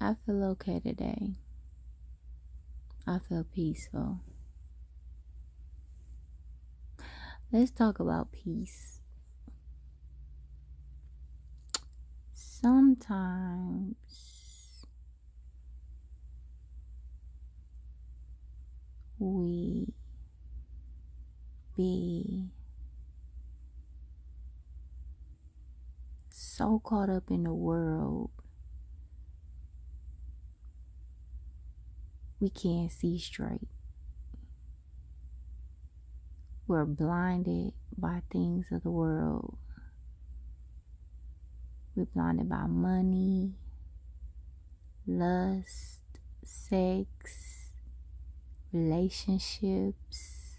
I feel okay today. I feel peaceful. Let's talk about peace. Sometimes we be so caught up in the world, we can't see straight. We're blinded by things of the world. We're blinded by money, lust, sex, relationships.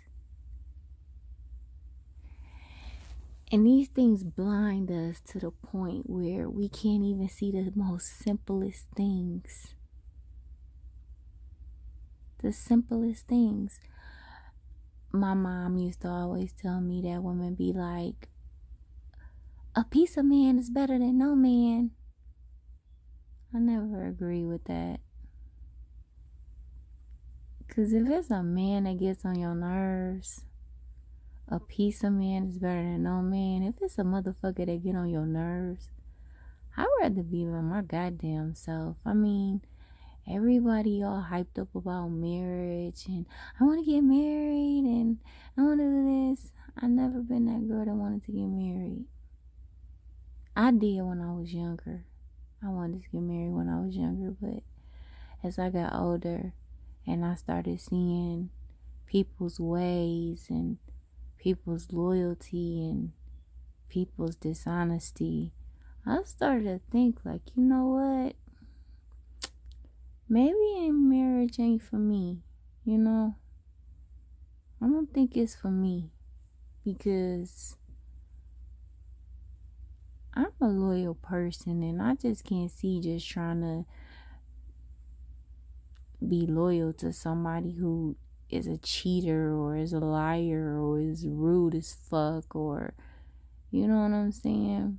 And these things blind us to the point where we can't even see the most simplest things. The simplest things. My mom used to always tell me that women be like, a piece of man is better than no man. I never agree with that. Because if it's a man that gets on your nerves, a piece of man is better than no man. If it's a motherfucker that get on your nerves, I'd rather be by my goddamn self. I mean, everybody all hyped up about marriage and I want to get married and I want to do this. I never been that girl that wanted to get married. I did when I was younger. I wanted to get married when I was younger, but as I got older and I started seeing people's ways and people's loyalty and people's dishonesty, I started to think like, you know what? Maybe marriage ain't for me, you know? I don't think it's for me because I'm a loyal person and I just can't see just trying to be loyal to somebody who is a cheater or is a liar or is rude as fuck or, you know what I'm saying?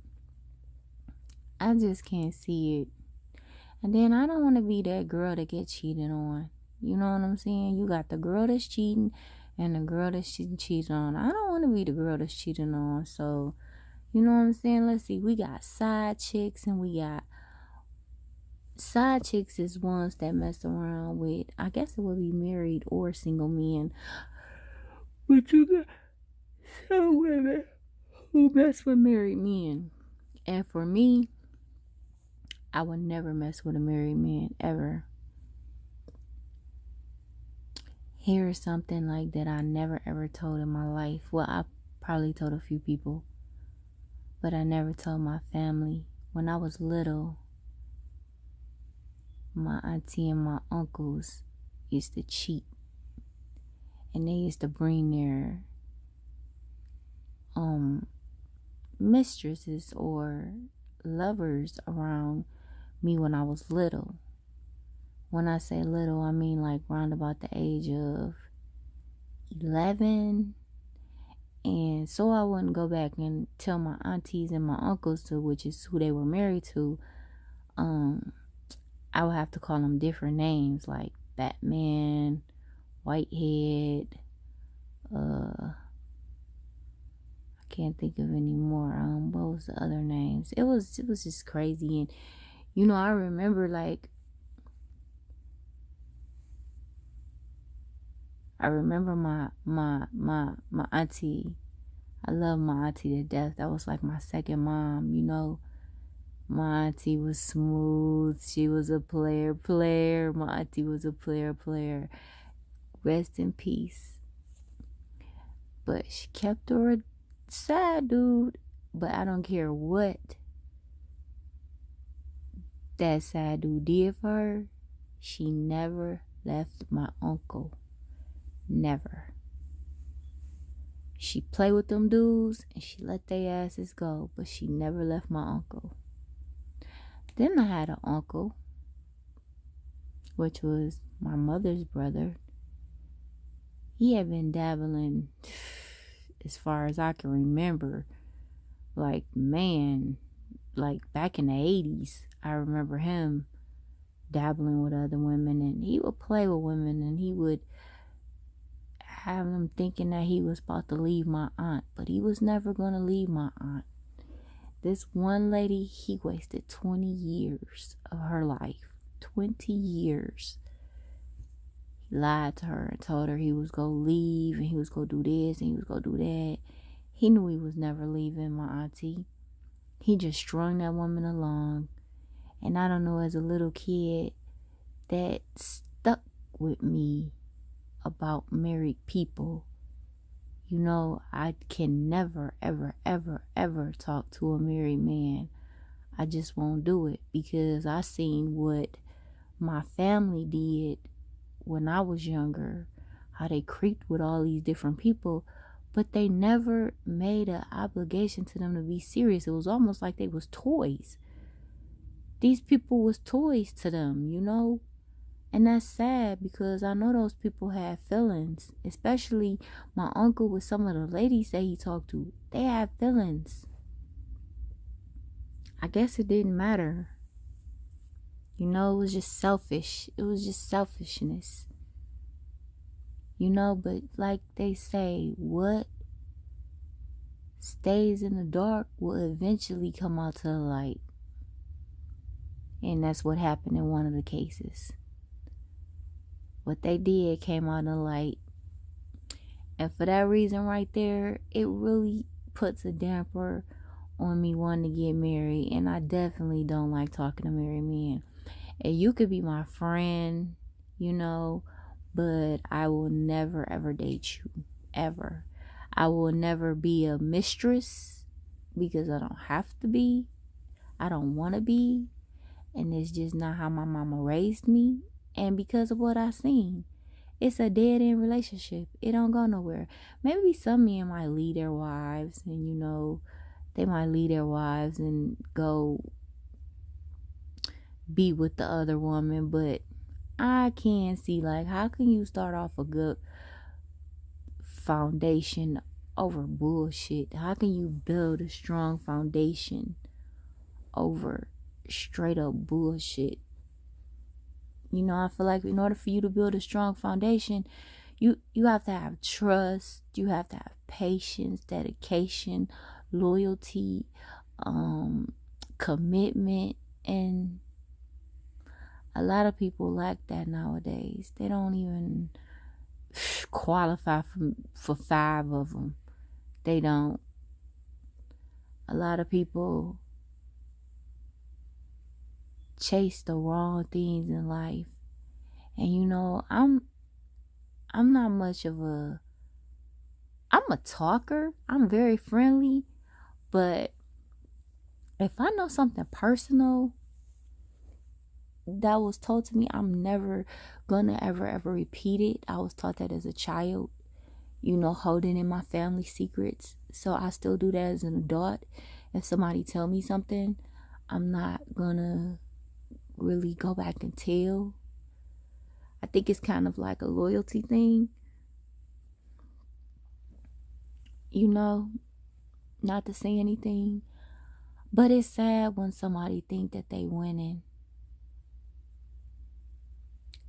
I just can't see it. And then I don't want to be that girl that gets cheated on. You know what I'm saying? You got the girl that's cheating and the girl that's getting cheated on. I don't want to be the girl that's cheating on. So, you know what I'm saying? Let's see. We got side chicks and we got side chicks is ones that mess around with, I guess it would be married or single men. But you got some women who mess with married men. And for me, I would never mess with a married man, ever. Here's something like that I never ever told in my life. Well, I probably told a few people, but I never told my family. When I was little, my auntie and my uncles used to cheat. And they used to bring their mistresses or lovers around me when I was little. When I say little, I mean like around about the age of 11. And so I wouldn't go back and tell my aunties and my uncles, to which is who they were married to, I would have to call them different names like Batman, Whitehead, I can't think of any more. What was the other names? It was just crazy. And you know, I remember my auntie. I love my auntie to death. That was like my second mom, you know. My auntie was smooth. She was a player. My auntie was a player. Rest in peace. But she kept her side, dude. But I don't care what that side dude did for her. She never left my uncle. Never. She played with them dudes and she let their asses go, but she never left my uncle. Then I had an uncle, which was my mother's brother. He had been dabbling, as far as I can remember, like back in the 80s. I remember him dabbling with other women, and he would play with women, and he would have them thinking that he was about to leave my aunt, but he was never going to leave my aunt. This one lady, he wasted 20 years of her life. 20 years. He lied to her and told her he was going to leave and he was going to do this and he was going to do that. He knew he was never leaving my auntie. He just strung that woman along. And I don't know, as a little kid, that stuck with me about married people. You know, I can never, ever, ever, ever talk to a married man. I just won't do it because I seen what my family did when I was younger, how they creeped with all these different people, but they never made an obligation to them to be serious. It was almost like they was toys. These people was toys to them, you know? And that's sad because I know those people had feelings, especially my uncle with some of the ladies that he talked to. They had feelings. I guess it didn't matter. You know, it was just selfish. It was just selfishness. You know, but like they say, what stays in the dark will eventually come out to the light. And that's what happened in one of the cases. What they did came out in the light. And for that reason right there, it really puts a damper on me wanting to get married. And I definitely don't like talking to married men. And you could be my friend, you know, but I will never ever date you. Ever. I will never be a mistress because I don't have to be. I don't want to be. And it's just not how my mama raised me. And because of what I seen, it's a dead-end relationship. It don't go nowhere. Maybe some men might leave their wives and, you know, they might leave their wives and go be with the other woman. But I can't see, like, how can you start off a good foundation over bullshit? How can you build a strong foundation over straight up bullshit? You know, I feel like in order for you to build a strong foundation, you have to have trust, you have to have patience, dedication, loyalty, commitment, and a lot of people lack that nowadays. They don't even qualify for 5 of them. They don't. A lot of people chase the wrong things in life. And you know, I'm not much of a talker. I'm very friendly, but if I know something personal that was told to me, I'm never gonna ever repeat it. I was taught that as a child, you know, holding in my family secrets. So I still do that as an adult. If somebody tell me something, I'm not gonna really go back and tell. I think it's kind of like a loyalty thing, you know, not to say anything. But it's sad when somebody think that they winning.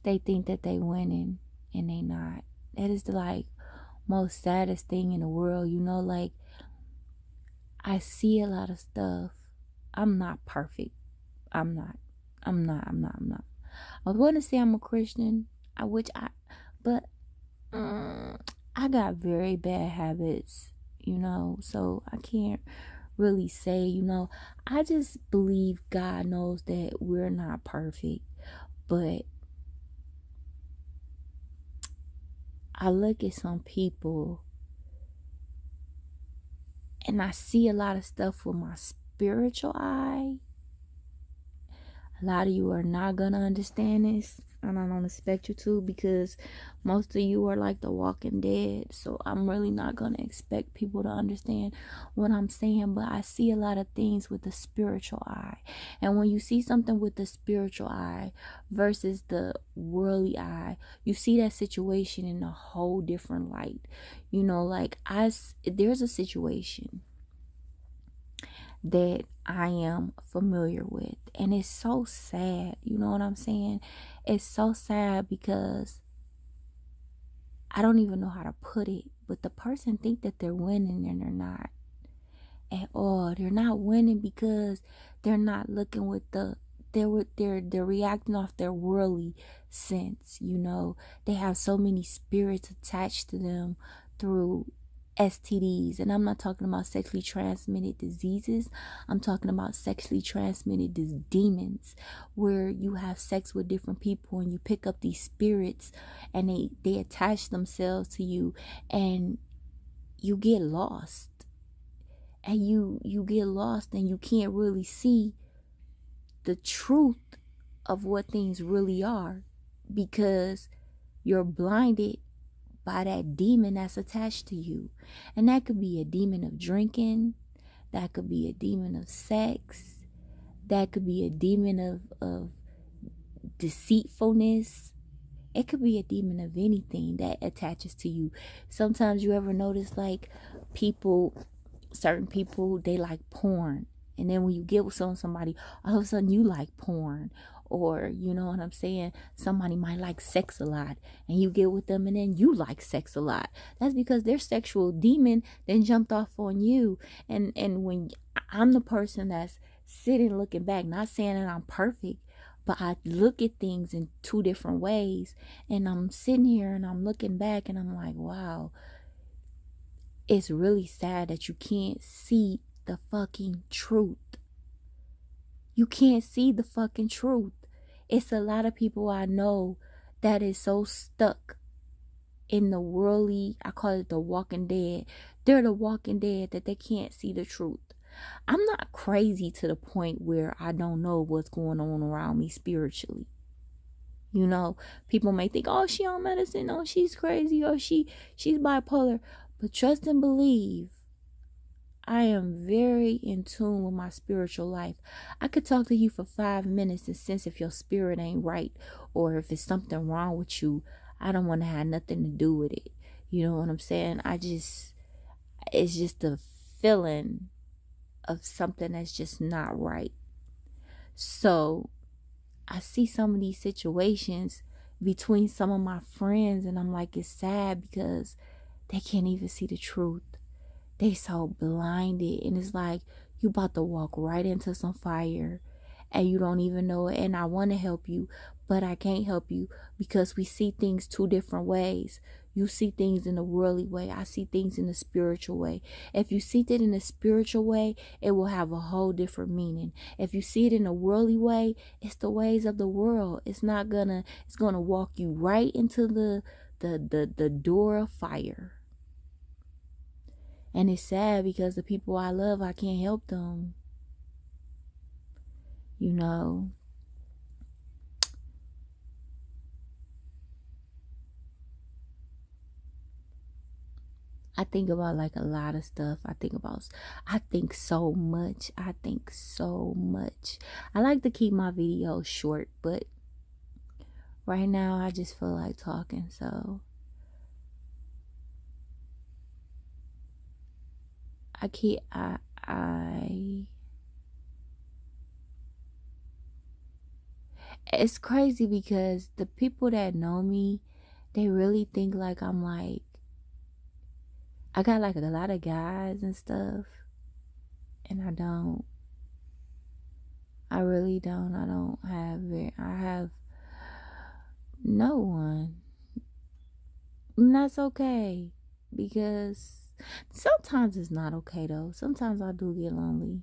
They think that they winning and they not. That is the like most saddest thing in the world, you know. Like, I see a lot of stuff. I'm not perfect. I'm not. I was going to say I'm a Christian, but I got very bad habits, you know, so I can't really say, you know, I just believe God knows that we're not perfect, but I look at some people and I see a lot of stuff with my spiritual eye. A lot of you are not gonna understand this, and I don't expect you to, because most of you are like the Walking Dead. So I'm really not gonna expect people to understand what I'm saying. But I see a lot of things with the spiritual eye, and when you see something with the spiritual eye versus the worldly eye, you see that situation in a whole different light. You know, like there's a situation that I am familiar with. And it's so sad, you know what I'm saying? It's so sad because I don't even know how to put it, but the person think that they're winning and they're not at all. They're not winning because they're not looking with they're reacting off their worldly sense, you know. They have so many spirits attached to them through STDs, and I'm not talking about sexually transmitted diseases. I'm talking about sexually transmitted demons, where you have sex with different people and you pick up these spirits and they attach themselves to you, and you get lost. And you get lost and you can't really see the truth of what things really are, because you're blinded by that demon that's attached to you. And that could be a demon of drinking, that could be a demon of sex, that could be a demon of deceitfulness. It could be a demon of anything that attaches to you. Sometimes you ever notice, like, certain people, they like porn, and then when you get with somebody, all of a sudden you like porn. Or, you know what I'm saying, somebody might like sex a lot and you get with them and then you like sex a lot. That's because their sexual demon then jumped off on you. And when I'm the person that's sitting looking back, not saying that I'm perfect, but I look at things in two different ways, and I'm sitting here and I'm looking back and I'm like, wow, it's really sad that you can't see the fucking truth. You can't see the fucking truth. It's a lot of people I know that is so stuck in the worldly, I call it the walking dead. They're the walking dead that they can't see the truth. I'm not crazy to the point where I don't know what's going on around me spiritually. You know, people may think, oh, she on medicine, oh, she's crazy, or she's bipolar. But trust and believe, I am very in tune with my spiritual life. I could talk to you for 5 minutes and sense if your spirit ain't right or if it's something wrong with you. I don't want to have nothing to do with it. You know what I'm saying? It's just a feeling of something that's just not right. So I see some of these situations between some of my friends, and I'm like, it's sad because they can't even see the truth. They so blinded, and it's like you about to walk right into some fire and you don't even know it. And I want to help you, but I can't help you because we see things two different ways. You see things in the worldly way, I see things in the spiritual way. If you see it in the spiritual way, it will have a whole different meaning. If you see it in a worldly way, it's the ways of the world. It's gonna walk you right into the door of fire. And it's sad because the people I love, I can't help them. You know. I think about like a lot of stuff. I think so much. I like to keep my videos short, but right now I just feel like talking, so it's crazy because the people that know me, they really think like I'm like, I got like a lot of guys and stuff, and I really don't. I have no one. And that's okay, because sometimes it's not okay though. Sometimes I do get lonely.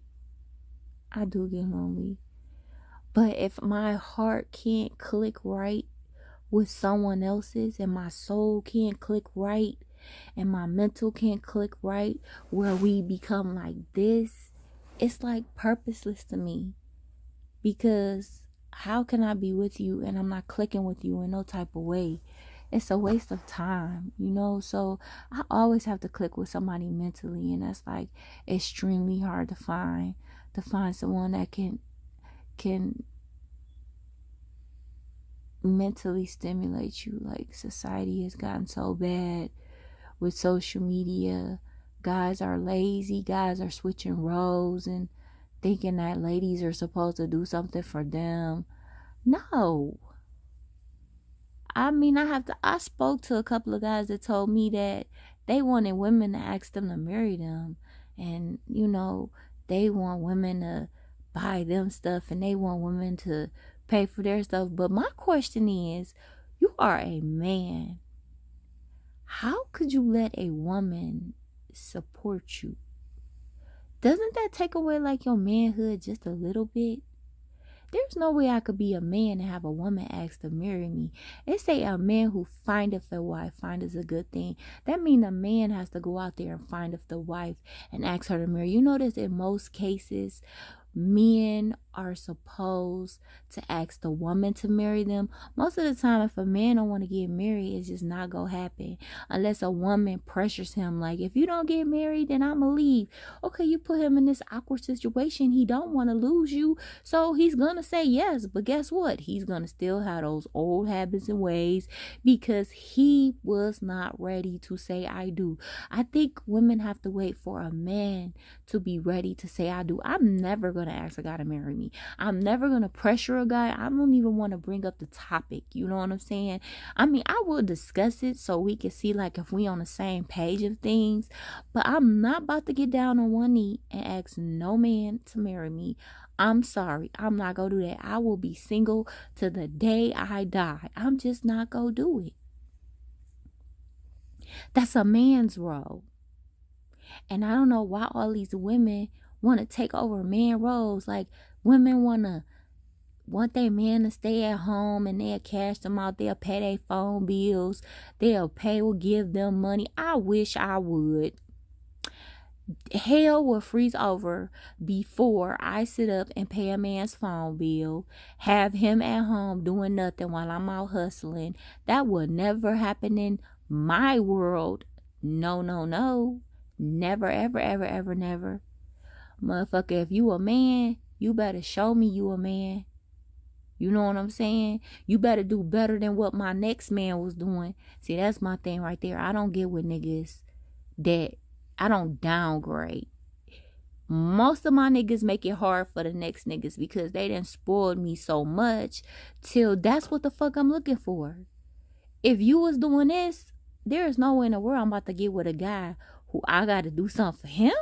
But if my heart can't click right with someone else's, and my soul can't click right, and my mental can't click right, where we become like this, it's like purposeless to me. Because how can I be with you and I'm not clicking with you in no type of way? It's a waste of time, you know. So I always have to click with somebody mentally, and that's like extremely hard to find someone that can mentally stimulate you. Like, society has gotten so bad with social media. Guys are lazy, guys are switching roles, and thinking that ladies are supposed to do something for them. No. I spoke to a couple of guys that told me that they wanted women to ask them to marry them. And, they want women to buy them stuff and they want women to pay for their stuff. But my question is, you are a man. How could you let a woman support you? Doesn't that take away like your manhood just a little bit? There's no way I could be a man and have a woman ask to marry me. It say a man who findeth a wife findeth a good thing. That means a man has to go out there and findeth the wife and ask her to marry. You notice in most cases, men are supposed to ask the woman to marry them. Most of the time, if a man don't want to get married, it's just not gonna happen unless a woman pressures him, like, if you don't get married, then I'ma leave. Okay, you put him in this awkward situation. He don't want to lose you, so he's gonna say yes. But guess what? He's gonna still have those old habits and ways because he was not ready to say I do. I think women have to wait for a man to be ready to say I do. I'm never gonna ask a guy to marry me. I'm never gonna pressure a guy. I don't even want to bring up the topic. You know what I'm saying? I will discuss it so we can see like if we on the same page of things. But I'm not about to get down on one knee and ask no man to marry me. I'm sorry. I'm not gonna do that. I will be single to the day I die. I'm just not gonna do it. That's a man's role. And I don't know why all these women want to take over man roles. Like, women want their man to stay at home and they'll cash them out. They'll pay their phone bills. Will give them money. I wish I would. Hell will freeze over before I sit up and pay a man's phone bill, have him at home doing nothing while I'm out hustling. That will never happen in my world. No, no, no. Never, ever, ever, ever, never. Motherfucker, if you a man, you better show me you a man. You know what I'm saying? You better do better than what my next man was doing. See, that's my thing right there. I don't get with niggas that I don't downgrade. Most of my niggas make it hard for the next niggas because they done spoiled me so much till that's what the fuck I'm looking for. If you was doing this, there is no way in the world I'm about to get with a guy who I got to do something for him.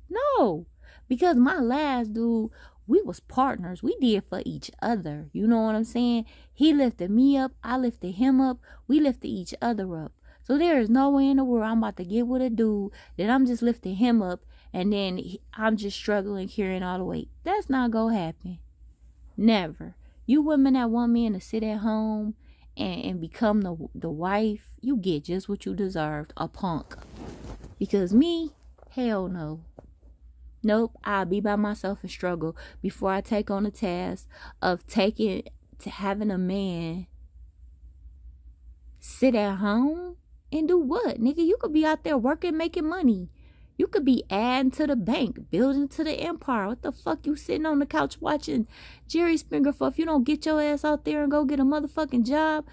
No, because my last dude, we was partners. We did for each other. You know what I'm saying? He lifted me up. I lifted him up. We lifted each other up. So there is no way in the world I'm about to get with a dude that I'm just lifting him up and then I'm just struggling carrying all the weight. That's not gonna happen. Never. You women that want men to sit at home and become the wife, you get just what you deserved, a punk. Because me, hell no. Nope, I'll be by myself and struggle before I take on the task of having a man sit at home and do what? Nigga, you could be out there working, making money. You could be adding to the bank, building to the empire. What the fuck you sitting on the couch watching Jerry Springer for if you don't get your ass out there and go get a motherfucking job?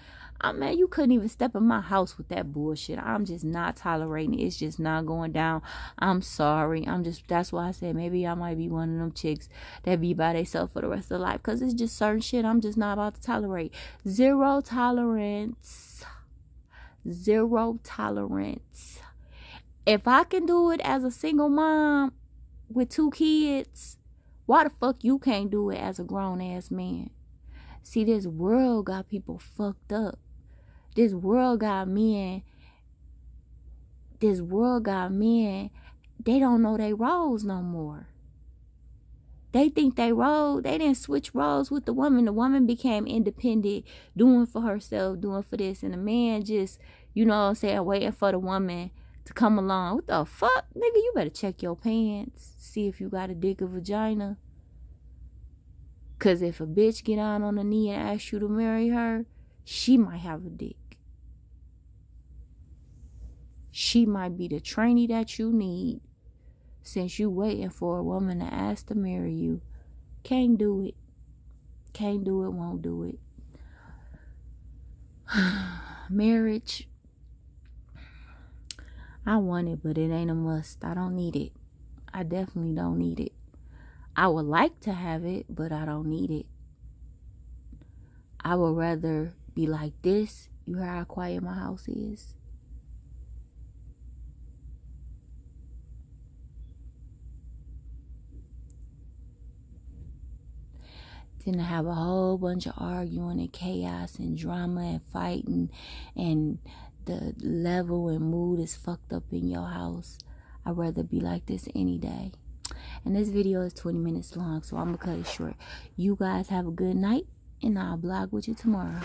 Man, you couldn't even step in my house with that bullshit. I'm just not tolerating it. It's just not going down. I'm sorry. That's why I said maybe I might be one of them chicks that be by themselves for the rest of their life. Because it's just certain shit I'm just not about to tolerate. Zero tolerance. Zero tolerance. If I can do it as a single mom with 2 kids, why the fuck you can't do it as a grown-ass man? See, this world got people fucked up. This world got men, they don't know their roles no more. They think they didn't switch roles with the woman. The woman became independent, doing for herself, doing for this. And the man just, waiting for the woman to come along. What the fuck? Nigga, you better check your pants. See if you got a dick or vagina. Because if a bitch get on her knee and ask you to marry her, she might have a dick. She might be the trainee that you need since you waiting for a woman to ask to marry you. Can't do it. Can't do it, won't do it. Marriage, I want it, but it ain't a must. I don't need it. I definitely don't need it. I would like to have it, but I don't need it. I would rather be like this. You hear how quiet my house is? Than to have a whole bunch of arguing and chaos and drama and fighting, and the level and mood is fucked up in your house. I'd rather be like this any day. And this video is 20 minutes long, so I'm gonna cut it short. You guys have a good night, and I'll blog with you tomorrow.